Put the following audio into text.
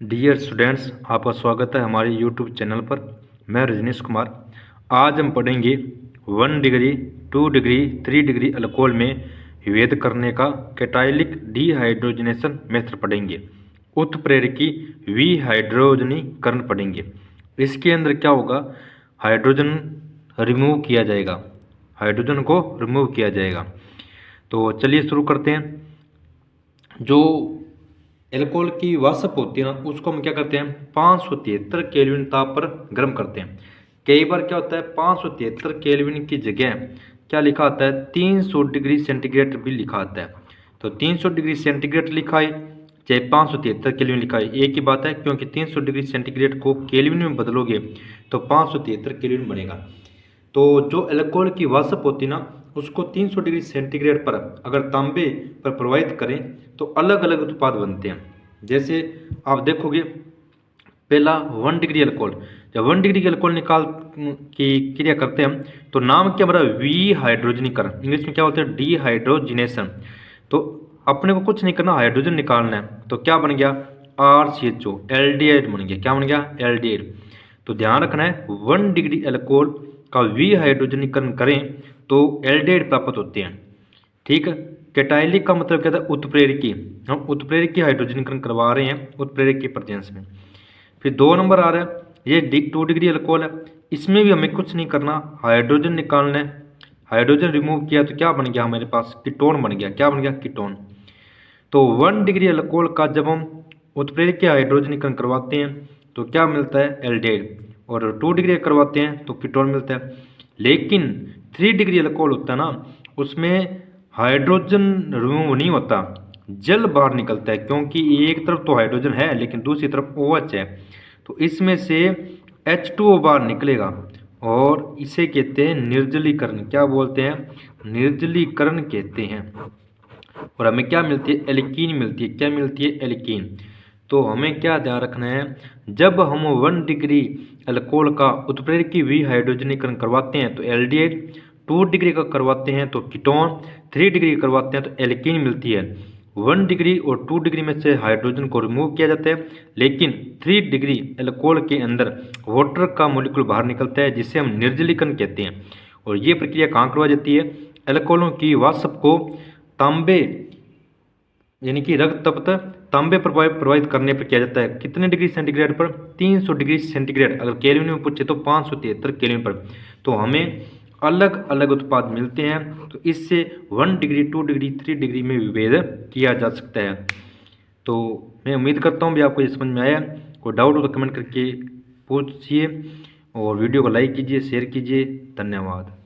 Dear students, आपका स्वागत है हमारे यूट्यूब चैनल पर। मैं रजनीश कुमार। आज हम पढ़ेंगे 1 डिग्री 2 डिग्री 3 डिग्री अल्कोहल में विभेद करने का कैटाइलिक डिहाइड्रोजनेशन मेथड पढ़ेंगे। उत्प्रेरकी विहाइड्रोजनीकरण पढ़ेंगे। इसके अंदर क्या होगा, हाइड्रोजन रिमूव किया जाएगा, हाइड्रोजन को रिमूव किया जाएगा। तो चलिए शुरू करते हैं। जो एल्कोहल की वाष्प होती है ना, उसको हम क्या करते हैं, 573 केल्विन ताप पर गर्म करते हैं। कई बार क्या होता है, 573 केल्विन की जगह क्या लिखा आता है, 300 डिग्री सेंटीग्रेड भी लिखा आता है। तो 300 डिग्री सेंटीग्रेड लिखा है चाहे 573 केल्विन लिखा है, एक ही बात है, क्योंकि 300 डिग्री सेंटीग्रेड को केल्विन में बदलोगे तो 573 केल्विन बनेगा। तो जो एल्कोहल की वाष्प होती है ना, उसको 300 डिग्री सेंटीग्रेड पर अगर तांबे पर प्रवाहित करें तो अलग अलग उत्पाद बनते हैं। जैसे आप देखोगे, पहला 1 डिग्री अल्कोहल, जब 1 डिग्री अल्कोहल निकाल की क्रिया करते हैं हम, तो नाम क्या हमारा विहाइड्रोजनीकरण, इंग्लिश में क्या बोलते हैं, डिहाइड्रोजिनेशन। तो अपने को कुछ नहीं करना, हाइड्रोजन निकालना है। तो क्या बन गया, RCHO, एल्डिहाइड बन गया। क्या बन गया, एल्डिहाइड। तो ध्यान रखना है, 1 डिग्री अल्कोहल का विहाइड्रोजनीकरण करें तो एल्डिहाइड प्राप्त होते हैं। ठीक है। कैटाइलिक का मतलब क्या था, उत्प्रेरकी। हम उत्प्रेरकी हाइड्रोजनीकरण करवा रहे हैं उत्प्रेरक के प्रेजेंस में। फिर 2 नंबर आ रहा है, ये 2 डिग्री अल्कोहल है, इसमें भी हमें कुछ नहीं करना, हाइड्रोजन निकालना है। हाइड्रोजन रिमूव किया तो क्या बन गया, हमारे पास कीटोन बन गया। क्या बन गया, कीटोन। तो 1 डिग्री अल्कोहल का जब हम उत्प्रेरक हाइड्रोजनीकरण करवाते हैं तो क्या मिलता है, एल्डिहाइड। और 2 डिग्री करवाते हैं तो कीटोन मिलता है। लेकिन 3 डिग्री अल्कोहल होता है ना, उसमें हाइड्रोजन रिमूव नहीं होता, जल बाहर निकलता है, क्योंकि एक तरफ तो हाइड्रोजन है लेकिन दूसरी तरफ OH है। तो इसमें से H2O बाहर निकलेगा और इसे कहते हैं निर्जलीकरण। क्या बोलते हैं, निर्जलीकरण कहते हैं। और हमें क्या मिलती है, एल्कीन मिलती है। क्या मिलती है, एल्कीन। तो हमें क्या ध्यान रखना है, जब हम 1 डिग्री अल्कोहल का उत्प्रेरकी विहाइड्रोजनीकरण करवाते हैं तो एल्डिहाइड, 2 डिग्री का करवाते हैं तो कीटोन, 3 डिग्री का करवाते हैं तो एल्कीन मिलती है। 1 डिग्री और 2 डिग्री में से हाइड्रोजन को रिमूव किया जाता है, लेकिन 3 डिग्री अल्कोहल के अंदर वाटर का मॉलिक्यूल बाहर निकलता है, जिसे हम निर्जलीकरण कहते हैं। और ये प्रक्रिया कहाँ करवाई जाती है, अल्कोहलों की वाष्प को तांबे यानी कि रक्त तप्त तांबे पर प्रभावित करने पर किया जाता है। कितने डिग्री सेंटीग्रेड पर, 300 डिग्री सेंटीग्रेड। अगर केल्विन में पूछे तो 573 केल्विन पर। तो हमें अलग अलग उत्पाद मिलते हैं। तो इससे 1 डिग्री 2 डिग्री 3 डिग्री में विभेद किया जा सकता है। तो मैं उम्मीद करता हूँ भी आपको ये समझ में आया। कोई डाउट हो तो कमेंट करके पूछिए और वीडियो को लाइक कीजिए, शेयर कीजिए। धन्यवाद।